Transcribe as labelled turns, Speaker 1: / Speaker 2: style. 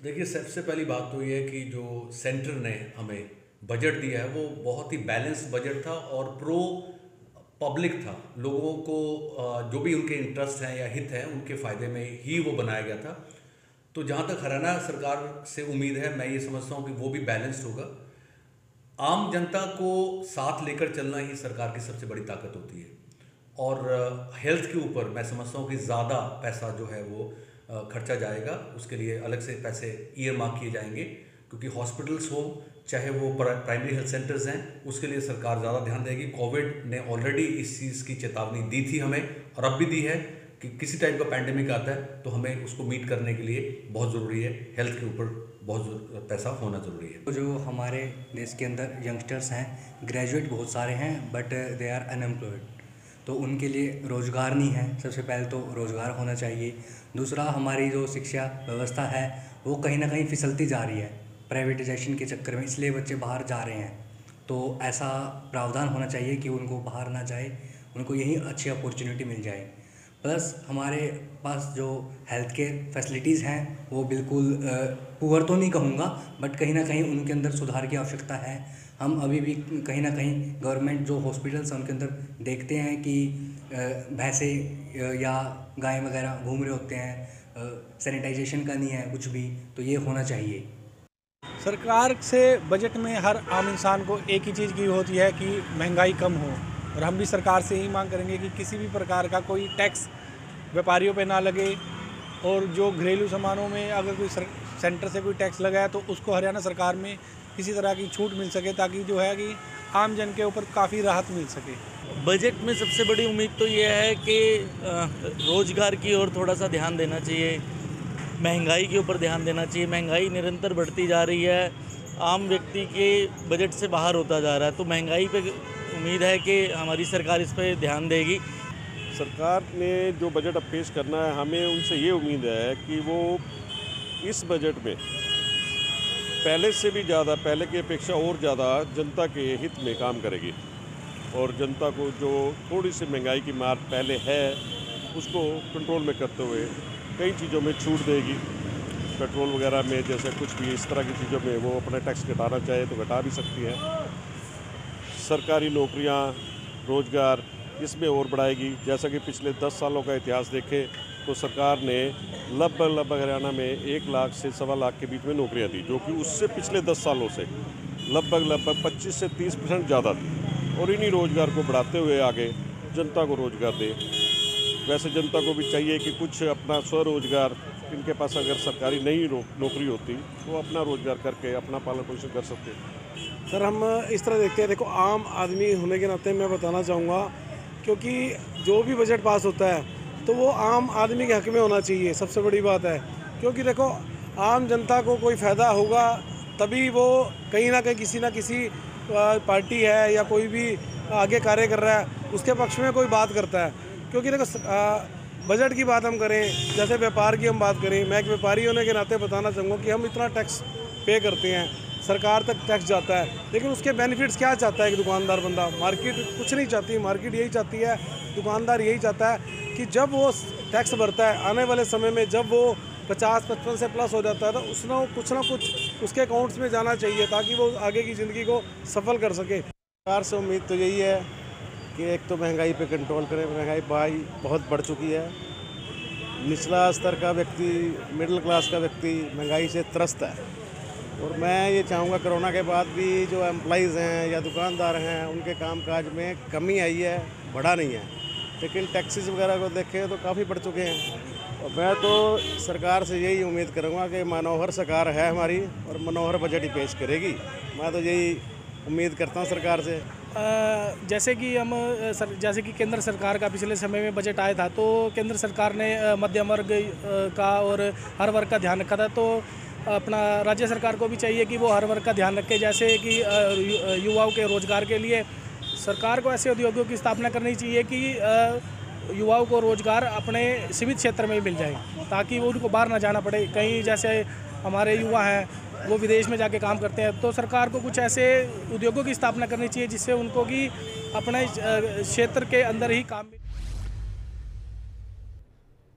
Speaker 1: देखिए, सबसे पहली बात तो ये है कि जो सेंटर ने हमें बजट दिया है वो बहुत ही बैलेंस्ड बजट था और प्रो पब्लिक था। लोगों को जो भी उनके इंटरेस्ट हैं या हित हैं उनके फ़ायदे में ही वो बनाया गया था। तो जहाँ तक हरियाणा सरकार से उम्मीद है, मैं ये समझता हूँ कि वो भी बैलेंस्ड होगा। आम जनता को साथ लेकर चलना ही सरकार की सबसे बड़ी ताकत होती है। और हेल्थ के ऊपर मैं समझता हूँ कि ज़्यादा पैसा जो है वो खर्चा जाएगा, उसके लिए अलग से पैसे ईयर मार्क किए जाएंगे, क्योंकि हॉस्पिटल्स हो चाहे वो प्राइमरी हेल्थ सेंटर्स हैं, उसके लिए सरकार ज़्यादा ध्यान देगी। कोविड ने ऑलरेडी इस चीज़ की चेतावनी दी थी हमें, और अब भी दी है कि किसी टाइप का पैंडेमिक आता है तो हमें उसको मीट करने के लिए बहुत ज़रूरी है, हेल्थ के ऊपर बहुत पैसा होना ज़रूरी है।
Speaker 2: तो जो हमारे देश के अंदर यंगस्टर्स हैं, ग्रेजुएट बहुत सारे हैं बट दे आर अनएम्प्लॉयड, तो उनके लिए रोज़गार नहीं है। सबसे पहले तो रोज़गार होना चाहिए। दूसरा, हमारी जो शिक्षा व्यवस्था है वो कहीं ना कहीं फिसलती जा रही है प्राइवेटाइजेशन के चक्कर में, इसलिए बच्चे बाहर जा रहे हैं। तो ऐसा प्रावधान होना चाहिए कि उनको बाहर ना जाए, उनको यहीं अच्छी अपॉर्चुनिटी मिल जाए। प्लस हमारे पास जो हेल्थ केयर फैसिलिटीज़ हैं वो बिल्कुल पुअर तो नहीं कहूँगा, बट कहीं ना कहीं उनके अंदर सुधार की आवश्यकता है। हम अभी भी कहीं ना कहीं गवर्नमेंट जो हॉस्पिटल्स हैं उनके अंदर देखते हैं कि भैंसे या गाय वगैरह घूम रहे होते हैं, सैनिटाइजेशन का नहीं है कुछ भी, तो ये होना चाहिए।
Speaker 3: सरकार से बजट में हर आम इंसान को एक ही चीज़ की होती है कि महंगाई कम हो, और हम भी सरकार से ही मांग करेंगे कि किसी भी प्रकार का कोई टैक्स व्यापारियों पे ना लगे, और जो घरेलू सामानों में अगर कोई सेंटर से कोई टैक्स लगा है तो उसको हरियाणा सरकार में किसी तरह की छूट मिल सके, ताकि जो है कि आम जन के ऊपर काफ़ी राहत मिल सके।
Speaker 4: बजट में सबसे बड़ी उम्मीद तो ये है कि रोज़गार की ओर थोड़ा सा ध्यान देना चाहिए, महंगाई के ऊपर ध्यान देना चाहिए। महंगाई निरंतर बढ़ती जा रही है, आम व्यक्ति के बजट से बाहर होता जा रहा है, तो महंगाई पे उम्मीद है कि हमारी सरकार इस पर ध्यान देगी।
Speaker 5: सरकार ने जो बजट अब पेश करना है, हमें उनसे ये उम्मीद है कि वो इस बजट में पहले से भी ज़्यादा, पहले की अपेक्षा और ज़्यादा जनता के हित में काम करेगी, और जनता को जो थोड़ी सी महंगाई की मार पहले है उसको कंट्रोल में करते हुए कई चीज़ों में छूट देगी। पेट्रोल वगैरह में जैसे कुछ भी इस तरह की चीज़ों में वो अपना टैक्स घटाना चाहे तो घटा भी सकती है। सरकारी नौकरियां, रोज़गार इसमें और बढ़ाएगी। जैसा कि पिछले 10 सालों का इतिहास देखें तो सरकार ने लगभग हरियाणा में 1 लाख से 1.25 लाख के बीच में नौकरियां दी, जो कि उससे पिछले 10 सालों से लगभग 25 से 30% ज़्यादा थी, और इन्हीं रोज़गार को बढ़ाते हुए आगे जनता को रोज़गार दे। वैसे जनता को भी चाहिए कि कुछ अपना स्वरोज़गार, इनके पास अगर सरकारी नई नौकरी होती तो अपना रोज़गार करके अपना पालन पोषण कर सकते।
Speaker 3: सर, हम इस तरह देखते हैं, देखो आम आदमी होने के नाते मैं बताना चाहूँगा, क्योंकि जो भी बजट पास होता है तो वो आम आदमी के हक में होना चाहिए, सबसे बड़ी बात है। क्योंकि देखो, आम जनता को कोई फ़ायदा होगा तभी वो कहीं ना कहीं किसी ना किसी पार्टी है या कोई भी आगे कार्य कर रहा है उसके पक्ष में कोई बात करता है। क्योंकि देखो, बजट की बात हम करें, जैसे व्यापार की हम बात करें, मैं एक व्यापारी होने के नाते बताना चाहूँगा कि हम इतना टैक्स पे करते हैं, सरकार तक टैक्स जाता है, लेकिन उसके बेनिफिट्स क्या चाहता है एक दुकानदार बंदा? मार्केट कुछ नहीं चाहती, मार्केट यही चाहती है, दुकानदार यही चाहता है कि जब वो टैक्स भरता है, आने वाले समय में जब वो 50-55 से प्लस हो जाता है तो कुछ ना कुछ उसके अकाउंट्स में जाना चाहिए, ताकि वो आगे की ज़िंदगी को सफल कर सके।
Speaker 5: सरकार से उम्मीद तो यही है कि एक तो महंगाई पे कंट्रोल करें। महंगाई बहुत बढ़ चुकी है। निचला स्तर का व्यक्ति, मिडिल क्लास का व्यक्ति महंगाई से त्रस्त है, और मैं ये चाहूँगा कोरोना के बाद भी जो एम्प्लॉइज़ हैं या दुकानदार हैं उनके कामकाज में कमी आई है, बढ़ा नहीं है। लेकिन टैक्सेस वगैरह को देखें तो काफ़ी बढ़ चुके हैं, और मैं तो सरकार से यही उम्मीद करूँगा कि मनोहर सरकार है हमारी, और मनोहर बजट ही पेश करेगी। मैं तो यही उम्मीद करता हूँ सरकार से।
Speaker 3: जैसे कि केंद्र सरकार का पिछले समय में बजट आया था, तो केंद्र सरकार ने मध्यम वर्ग का और हर वर्ग का ध्यान रखा था। तो अपना राज्य सरकार को भी चाहिए कि वो हर वर्ग का ध्यान रखे। जैसे कि युवाओं के रोज़गार के लिए सरकार को ऐसे उद्योगों की स्थापना करनी चाहिए कि युवाओं को रोज़गार अपने सीमित क्षेत्र में ही मिल जाए, ताकि वो उनको बाहर ना जाना पड़े। कहीं जैसे हमारे युवा हैं वो विदेश में जाके काम करते हैं, तो सरकार को कुछ ऐसे उद्योगों की स्थापना करनी चाहिए जिससे उनको कि अपने क्षेत्र के अंदर ही काम